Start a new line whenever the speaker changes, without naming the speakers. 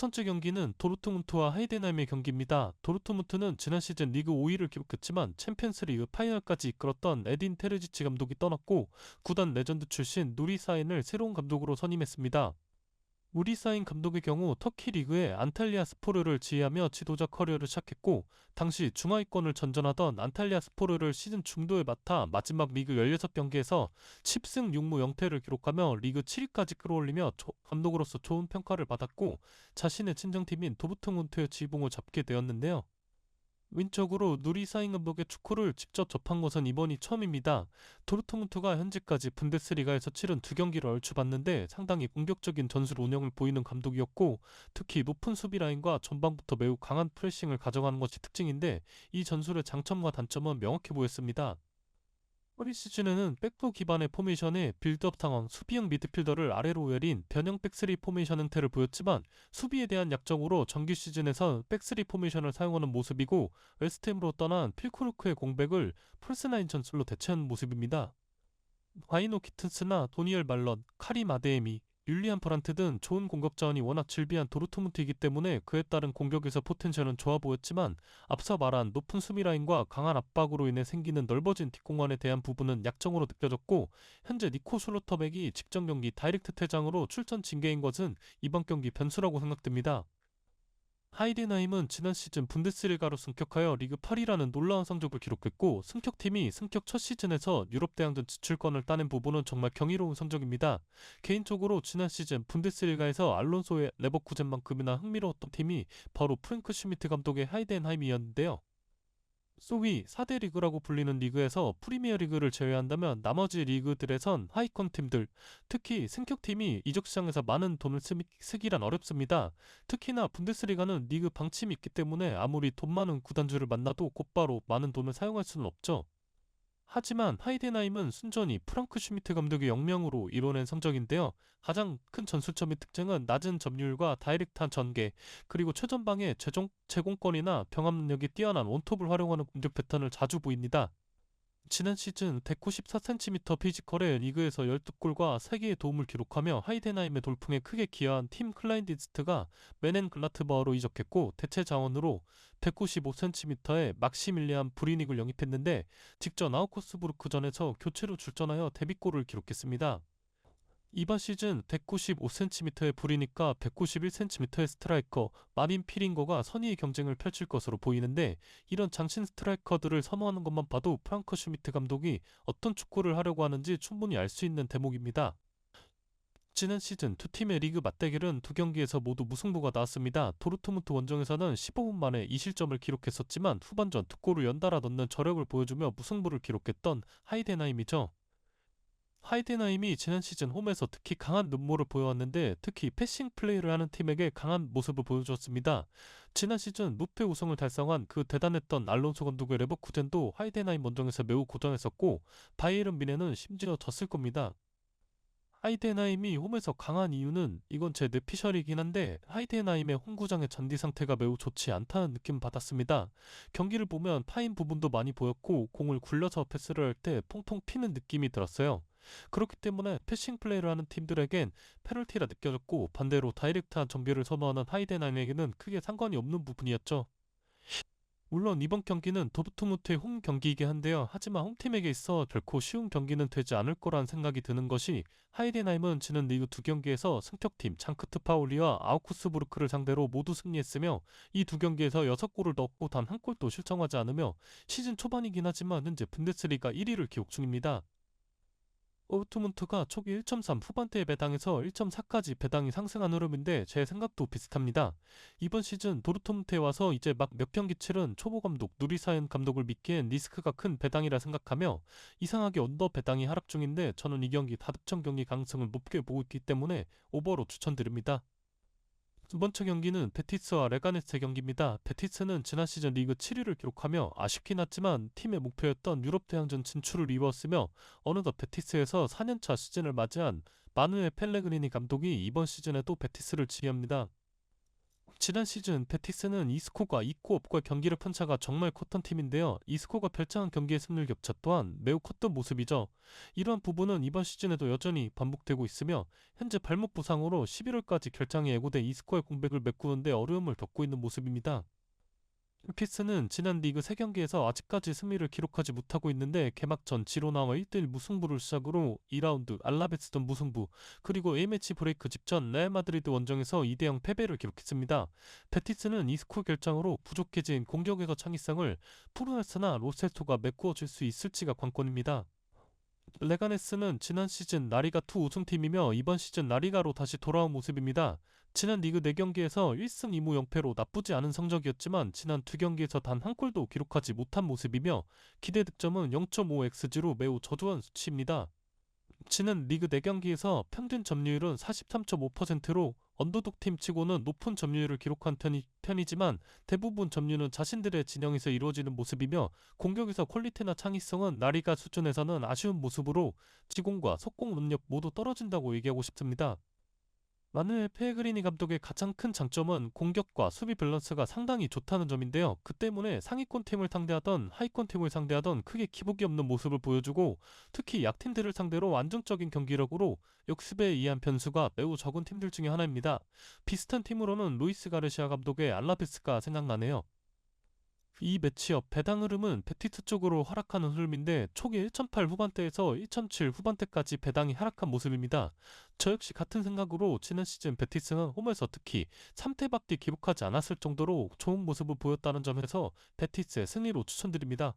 첫 번째 경기는 도르트문트와 하이덴하임의 경기입니다. 도르트문트는 지난 시즌 리그 5위를 기록했지만 챔피언스리그 파이널까지 이끌었던 에딘 테르지치 감독이 떠났고 구단 레전드 출신 누리 사인을 새로운 감독으로 선임했습니다. 누리 사인 감독의 경우 터키 리그의 안탈리아 스포르를 지휘하며 지도자 커리어를 시작했고 당시 중하위권을 전전하던 안탈리아 스포르를 시즌 중도에 맡아 마지막 리그 16경기에서 10승 6무 0패를 기록하며 리그 7위까지 끌어올리며 감독으로서 좋은 평가를 받았고 자신의 친정팀인 도르트문트의 지붕을 잡게 되었는데요. 왼쪽으로 누리 사인 감독의 축구를 직접 접한 것은 이번이 처음입니다. 도르트문트가 현재까지 분데스리가에서 치른 두 경기를 얼추 봤는데 상당히 공격적인 전술 운영을 보이는 감독이었고 특히 높은 수비 라인과 전방부터 매우 강한 프레싱을 가져가는 것이 특징인데 이 전술의 장점과 단점은 명확해 보였습니다. 프리시즌에는 백도 기반의 포메이션에 빌드업 상황, 수비형 미드필더를 아래로 오열인 변형 백스리 포메이션 형태를 보였지만 수비에 대한 약점으로 정규 시즌에서 백스리 포메이션을 사용하는 모습이고 웨스트햄으로 떠난 필코르크의 공백을 폴스나인 전술로 대체하는 모습입니다. 과이노 키튼스나 도니엘 말런, 카림 아데에미, 율리안 브란트 등 좋은 공격 자원이 워낙 질비한 도르트문트이기 때문에 그에 따른 공격에서 포텐셜은 좋아 보였지만 앞서 말한 높은 수비 라인과 강한 압박으로 인해 생기는 넓어진 뒷공간에 대한 부분은 약점으로 느껴졌고 현재 니코 슬로터백이 직전 경기 다이렉트 퇴장으로 출전 징계인 것은 이번 경기 변수라고 생각됩니다. 하이덴하임은 지난 시즌 분데스리가로 승격하여 리그 8위라는 놀라운 성적을 기록했고 승격팀이 승격 첫 시즌에서 유럽 대항전 진출권을 따낸 부분은 정말 경이로운 성적입니다. 개인적으로 지난 시즌 분데스리가에서 알론소의 레버쿠젠만큼이나 흥미로웠던 팀이 바로 프랭크 슈미트 감독의 하이덴하임이었는데요. 소위 4대 리그라고 불리는 리그에서 프리미어 리그를 제외한다면 나머지 리그들에선 하위권 팀들, 특히 승격팀이 이적 시장에서 많은 돈을 쓰기란 어렵습니다. 특히나 분데스리가는 리그 방침이 있기 때문에 아무리 돈 많은 구단주를 만나도 곧바로 많은 돈을 사용할 수는 없죠. 하지만 하이덴하임은 순전히 프랑크 슈미트 감독의 역량으로 이뤄낸 성적인데요. 가장 큰 전술점의 특징은 낮은 점유율과 다이렉트한 전개, 그리고 최전방의 제공권이나 병합 능력이 뛰어난 원톱을 활용하는 공격 패턴을 자주 보입니다. 지난 시즌 194cm 피지컬의 리그에서 12골과 3개의 도움을 기록하며 하이덴하임의 돌풍에 크게 기여한 팀 클라인디스트가 메넨글라트바흐로 이적했고 대체 자원으로 195cm의 막시밀리안 브리닉을 영입했는데 직전 아우크스부르크전에서 교체로 출전하여 데뷔골을 기록했습니다. 이번 시즌 195cm의 브리닉과 191cm의 스트라이커 마빈 피링거가 선의의 경쟁을 펼칠 것으로 보이는데 이런 장신 스트라이커들을 선호하는 것만 봐도 프랑크 슈미트 감독이 어떤 축구를 하려고 하는지 충분히 알 수 있는 대목입니다. 지난 시즌 두 팀의 리그 맞대결은 두 경기에서 모두 무승부가 나왔습니다. 도르트문트 원정에서는 15분 만에 2실점을 기록했었지만 후반전 두 골을 연달아 넣는 저력을 보여주며 무승부를 기록했던 하이덴하임이죠. 하이덴하임이 지난 시즌 홈에서 특히 강한 눈물을 보여왔는데 특히 패싱 플레이를 하는 팀에게 강한 모습을 보여줬습니다. 지난 시즌 무패 우승을 달성한 그 대단했던 알론소 감독의 레버쿠젠도 하이덴하임 원정에서 매우 고전했었고 바이에른 뮌헨은 심지어 졌을 겁니다. 하이덴하임이 홈에서 강한 이유는 이건 제 뇌피셜이긴 한데 하이덴하임의 홈구장의 잔디 상태가 매우 좋지 않다는 느낌 받았습니다. 경기를 보면 파인 부분도 많이 보였고 공을 굴려서 패스를 할 때 퐁퐁 피는 느낌이 들었어요. 그렇기 때문에 패싱 플레이를 하는 팀들에겐 페널티라 느껴졌고 반대로 다이렉트한 전개를 선호하는 하이덴하임에게는 크게 상관이 없는 부분이었죠. 물론 이번 경기는 도르트문트의 홈 경기이긴 한데요. 하지만 홈팀에게 있어 결코 쉬운 경기는 되지 않을 거란 생각이 드는 것이 하이덴하임은 지난 리그 두 경기에서 승격팀 창크트 파울리와 아우크스부르크를 상대로 모두 승리했으며 이 두 경기에서 6골을 넣고 단 한 골도 실점하지 않으며 시즌 초반이긴 하지만 현재 분데스리가 1위를 기록 중입니다. 도르트문트가 초기 1.3 후반대에 배당해서 1.4까지 배당이 상승한 흐름인데 제 생각도 비슷합니다. 이번 시즌 도르트문트에 와서 이제 막 몇 경기 치른 초보 감독 누리사연 감독을 믿기엔 리스크가 큰 배당이라 생각하며 이상하게 언더 배당이 하락 중인데 저는 이 경기 다득점 경기 가능성을 높게 보고 있기 때문에 오버로 추천드립니다. 두 번째 경기는 베티스와 레가네스의 경기입니다. 베티스는 지난 시즌 리그 7위를 기록하며 아쉽긴 했지만 팀의 목표였던 유럽 대항전 진출을 이루었으며 어느덧 베티스에서 4년차 시즌을 맞이한 마누엘 펠레그리니 감독이 이번 시즌에도 베티스를 지휘합니다. 지난 시즌 베티스는 이스코가 이코업과의 경기를 푼 차가 정말 컸던 팀인데요. 이스코가 별장한 경기의 승률 격차 또한 매우 컸던 모습이죠. 이러한 부분은 이번 시즌에도 여전히 반복되고 있으며 현재 발목 부상으로 11월까지 결장이 예고된 이스코의 공백을 메꾸는데 어려움을 겪고 있는 모습입니다. mem피스는 지난 리그 3경기에서 아직까지 승리를 기록하지 못하고 있는데 개막 전 지로나와 1대1 무승부를 시작으로 2라운드 알라베스전 무승부 그리고 A매치 브레이크 직전 레알 마드리드 원정에서 2대0 패배를 기록했습니다. 베티스는 이스코 결장으로 부족해진 공격에서 창의성을 푸르네스나 로셀토가 메꾸어줄 수 있을지가 관건입니다. 레가네스는 지난 시즌 라리가2 우승팀이며 이번 시즌 라리가로 다시 돌아온 모습입니다. 지난 리그 4경기에서 1승 2무 0패로 나쁘지 않은 성적이었지만 지난 2경기에서 단 한 골도 기록하지 못한 모습이며 기대 득점은 0.5xg로 매우 저조한 수치입니다. 지난 리그 4경기에서 평균 점유율은 43.5%로 언더독 팀 치고는 높은 점유율을 기록한 편이지만 대부분 점유는 자신들의 진영에서 이루어지는 모습이며 공격에서 퀄리티나 창의성은 라리가 수준에서는 아쉬운 모습으로 지공과 속공 능력 모두 떨어진다고 얘기하고 싶습니다. 마누엘 페그리니 감독의 가장 큰 장점은 공격과 수비 밸런스가 상당히 좋다는 점인데요. 그 때문에 상위권 팀을 상대하던 하위권 팀을 상대하던 크게 기복이 없는 모습을 보여주고 특히 약팀들을 상대로 안정적인 경기력으로 역습에 의한 변수가 매우 적은 팀들 중에 하나입니다. 비슷한 팀으로는 루이스 가르시아 감독의 알라베스가 생각나네요. 이 매치업 배당 흐름은 베티스 쪽으로 하락하는 흐름인데 초기 1.8 후반대에서 1.7 후반대까지 배당이 하락한 모습입니다. 저 역시 같은 생각으로 지난 시즌 베티스는 홈에서 특히 3대 밖에 기록하지 않았을 정도로 좋은 모습을 보였다는 점에서 베티스의 승리로 추천드립니다.